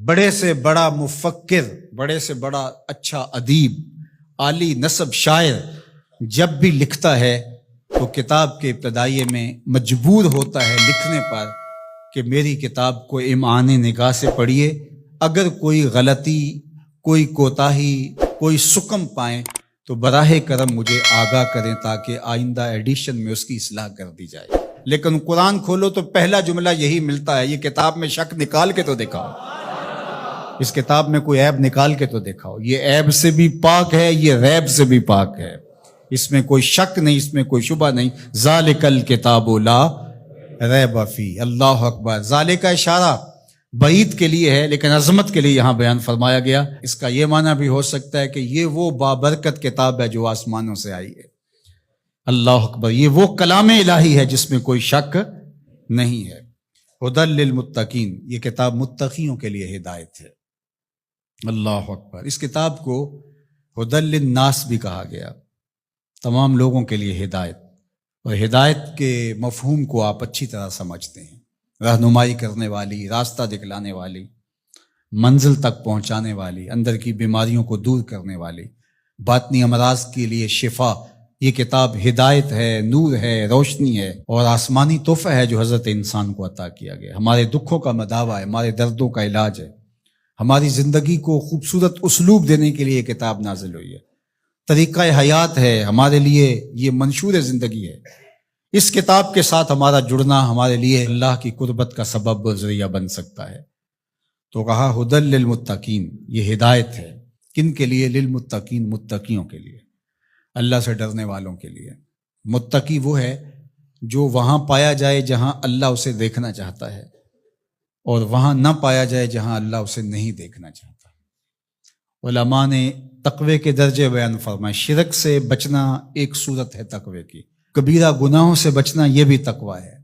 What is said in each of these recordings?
بڑے سے بڑا مفکر، بڑے سے بڑا اچھا ادیب، عالی نسب شاعر جب بھی لکھتا ہے تو کتاب کے ابتدائیے میں مجبور ہوتا ہے لکھنے پر کہ میری کتاب کو امعان نگاہ سے پڑھیے، اگر کوئی غلطی، کوئی کوتاہی، کوئی سکم پائیں تو براہ کرم مجھے آگاہ کریں تاکہ آئندہ ایڈیشن میں اس کی اصلاح کر دی جائے۔ لیکن قرآن کھولو تو پہلا جملہ یہی ملتا ہے، یہ کتاب میں شک نکال کے تو دکھاؤ، اس کتاب میں کوئی عیب نکال کے تو دکھاؤ، یہ عیب سے بھی پاک ہے، یہ ریب سے بھی پاک ہے، اس میں کوئی شک نہیں، اس میں کوئی شبہ نہیں۔ ذالک الکتاب لا ریب فی۔ اللہ اکبر۔ ذالک کا اشارہ بعید کے لیے ہے لیکن عظمت کے لیے یہاں بیان فرمایا گیا۔ اس کا یہ معنی بھی ہو سکتا ہے کہ یہ وہ بابرکت کتاب ہے جو آسمانوں سے آئی ہے۔ اللہ اکبر۔ یہ وہ کلام الہی ہے جس میں کوئی شک نہیں ہے۔ ہدی للمتقین، یہ کتاب متقیوں کے لیے ہدایت ہے۔ اللہ اکبر۔ اس کتاب کو ہدی للناس بھی کہا گیا، تمام لوگوں کے لیے ہدایت، اور ہدایت کے مفہوم کو آپ اچھی طرح سمجھتے ہیں، رہنمائی کرنے والی، راستہ دکھلانے والی، منزل تک پہنچانے والی، اندر کی بیماریوں کو دور کرنے والی، باطنی امراض کے لیے شفا۔ یہ کتاب ہدایت ہے، نور ہے، روشنی ہے، اور آسمانی تحفہ ہے جو حضرت انسان کو عطا کیا گیا۔ ہمارے دکھوں کا مداوع ہے، ہمارے دردوں کا علاج ہے، ہماری زندگی کو خوبصورت اسلوب دینے کے لیے یہ کتاب نازل ہوئی ہے، طریقہ حیات ہے، ہمارے لیے یہ منشور زندگی ہے۔ اس کتاب کے ساتھ ہمارا جڑنا ہمارے لیے اللہ کی قربت کا سبب و ذریعہ بن سکتا ہے۔ تو کہا ہدی للمتقین، یہ ہدایت ہے کن کے لیے؟ للمتقین، متقیوں کے لیے، اللہ سے ڈرنے والوں کے لیے۔ متقی وہ ہے جو وہاں پایا جائے جہاں اللہ اسے دیکھنا چاہتا ہے، اور وہاں نہ پایا جائے جہاں اللہ اسے نہیں دیکھنا چاہتا۔ علماء نے تقوی کے درجے بیان فرمائے۔ شرک سے بچنا ایک صورت ہے تقوی کی، کبیرہ گناہوں سے بچنا یہ بھی تقوی ہے۔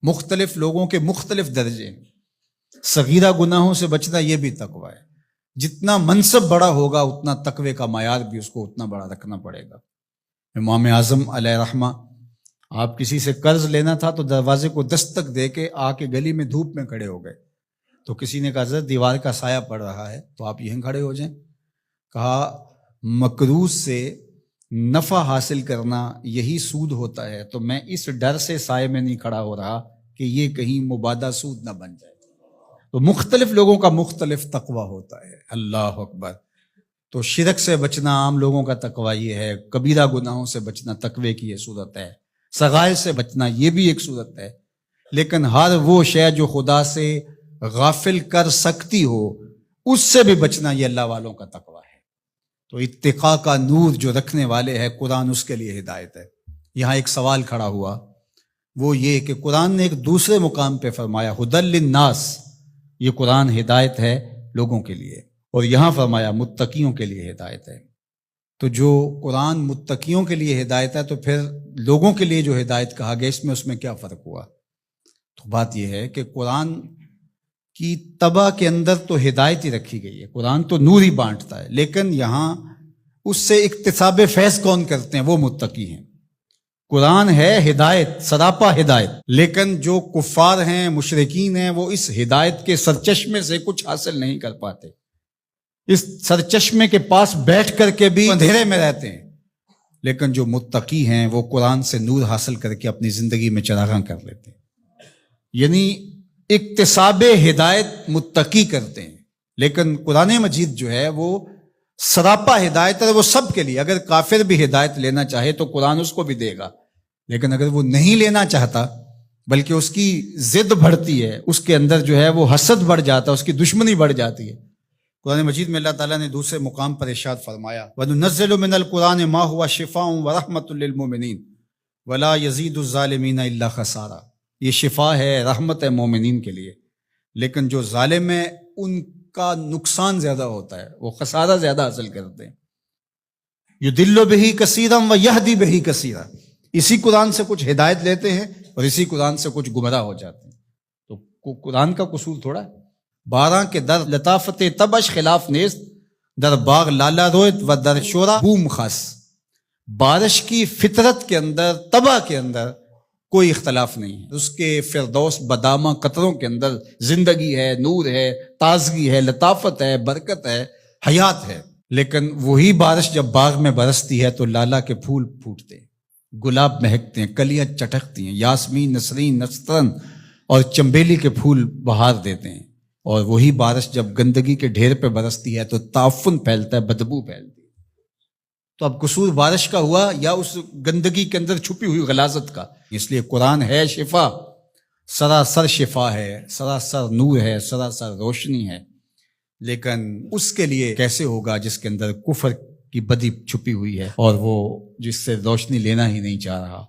مختلف لوگوں کے مختلف درجے ہیں، صغیرہ گناہوں سے بچنا یہ بھی تقوی ہے۔ جتنا منصب بڑا ہوگا اتنا تقوی کا معیار بھی اس کو اتنا بڑا رکھنا پڑے گا۔ امام اعظم علیہ رحمہ، آپ کسی سے قرض لینا تھا تو دروازے کو دستک دے کے آ کے گلی میں دھوپ میں کھڑے ہو گئے، تو کسی نے کہا حضرت دیوار کا سایہ پڑ رہا ہے تو آپ یہیں کھڑے ہو جائیں۔ کہا مقروض سے نفع حاصل کرنا یہی سود ہوتا ہے، تو میں اس ڈر سے سائے میں نہیں کھڑا ہو رہا کہ یہ کہیں مبادہ سود نہ بن جائے۔ تو مختلف لوگوں کا مختلف تقوی ہوتا ہے۔ اللہ اکبر۔ تو شرک سے بچنا عام لوگوں کا تقوی یہ ہے، کبیرہ گناہوں سے بچنا تقوی کی یہ صورت ہے، صغائر سے بچنا یہ بھی ایک صورت ہے۔ لیکن ہر وہ شے جو خدا سے غافل کر سکتی ہو اس سے بھی بچنا یہ اللہ والوں کا تقوی ہے۔ تو اتقاء کا نور جو رکھنے والے ہیں قرآن، اس کے لیے ہدایت ہے۔ یہاں ایک سوال کھڑا ہوا، وہ یہ کہ قرآن نے ایک دوسرے مقام پہ فرمایا ہدی للناس، یہ قرآن ہدایت ہے لوگوں کے لیے، اور یہاں فرمایا متقیوں کے لیے ہدایت ہے۔ تو جو قرآن متقیوں کے لیے ہدایت ہے تو پھر لوگوں کے لیے جو ہدایت کہا گیا اس میں کیا فرق ہوا؟ تو بات یہ ہے کہ قرآن کی طبع کے اندر تو ہدایت ہی رکھی گئی ہے، قرآن تو نور ہی بانٹتا ہے، لیکن یہاں اس سے اکتساب فیض کون کرتے ہیں؟ وہ متقی ہیں۔ قرآن ہے ہدایت، سراپا ہدایت، لیکن جو کفار ہیں، مشرکین ہیں، وہ اس ہدایت کے سرچشمے سے کچھ حاصل نہیں کر پاتے، اس سرچشمے کے پاس بیٹھ کر کے بھی اندھیرے میں رہتے ہیں۔ لیکن جو متقی ہیں وہ قرآن سے نور حاصل کر کے اپنی زندگی میں چراغاں کر لیتے ہیں، یعنی اکتساب ہدایت متقی کرتے ہیں۔ لیکن قرآن مجید جو ہے وہ سراپا ہدایت ہے، وہ سب کے لیے۔ اگر کافر بھی ہدایت لینا چاہے تو قرآن اس کو بھی دے گا، لیکن اگر وہ نہیں لینا چاہتا بلکہ اس کی ضد بڑھتی ہے، اس کے اندر جو ہے وہ حسد بڑھ جاتا ہے، اس کی دشمنی بڑھ جاتی ہے۔ قرآن مجید میں اللہ تعالیٰ نے دوسرے مقام پر ارشاد فرمایا وَنُنَزِّلُ مِنَ الْقُرْآنِ مَا هُوَ شِفَاءٌ وَرَحْمَةٌ لِّلْمُؤْمِنِينَ وَلَا يَزِيدُ الظَّالِمِينَ إِلَّا خَسَارًا۔ یہ شفا ہے، رحمت ہے مومنین کے لیے، لیکن جو ظالم ہیں ان کا نقصان زیادہ ہوتا ہے، وہ خسارہ زیادہ حاصل کرتے ہیں۔ یُضِلُّ بِهِ كَثِيرًا وَيَهْدِي بِهِ كَثِيرًا۔ اسی قرآن سے کچھ ہدایت لیتے ہیں اور اسی قرآن سے کچھ گمراہ ہو جاتے ہیں۔ تو قرآن کا قصور تھوڑا ہے۔ 12 کے در لطافت تبش خلاف نیست، در باغ لالا رویت و در شورا بوم خاص۔ بارش کی فطرت کے اندر، طبع کے اندر کوئی اختلاف نہیں ہے، اس کے فردوس بدامہ قطروں کے اندر زندگی ہے، نور ہے، تازگی ہے، لطافت ہے، برکت ہے، حیات ہے۔ لیکن وہی بارش جب باغ میں برستی ہے تو لالا کے پھول پھوٹتے ہیں، گلاب مہکتے ہیں، کلیاں چٹکتی ہیں، یاسمین، نسرین، نسترن اور چمبیلی کے پھول بہار دیتے ہیں۔ اور وہی بارش جب گندگی کے ڈھیر پہ برستی ہے تو تعفن پھیلتا ہے، بدبو پھیلتی ہے۔ تو اب قصور بارش کا ہوا یا اس گندگی کے اندر چھپی ہوئی غلاظت کا؟ اس لیے قرآن ہے شفا، سراسر شفا ہے، سراسر نور ہے، سراسر روشنی ہے، لیکن اس کے لیے کیسے ہوگا جس کے اندر کفر کی بدی چھپی ہوئی ہے اور وہ جس سے روشنی لینا ہی نہیں چاہ رہا۔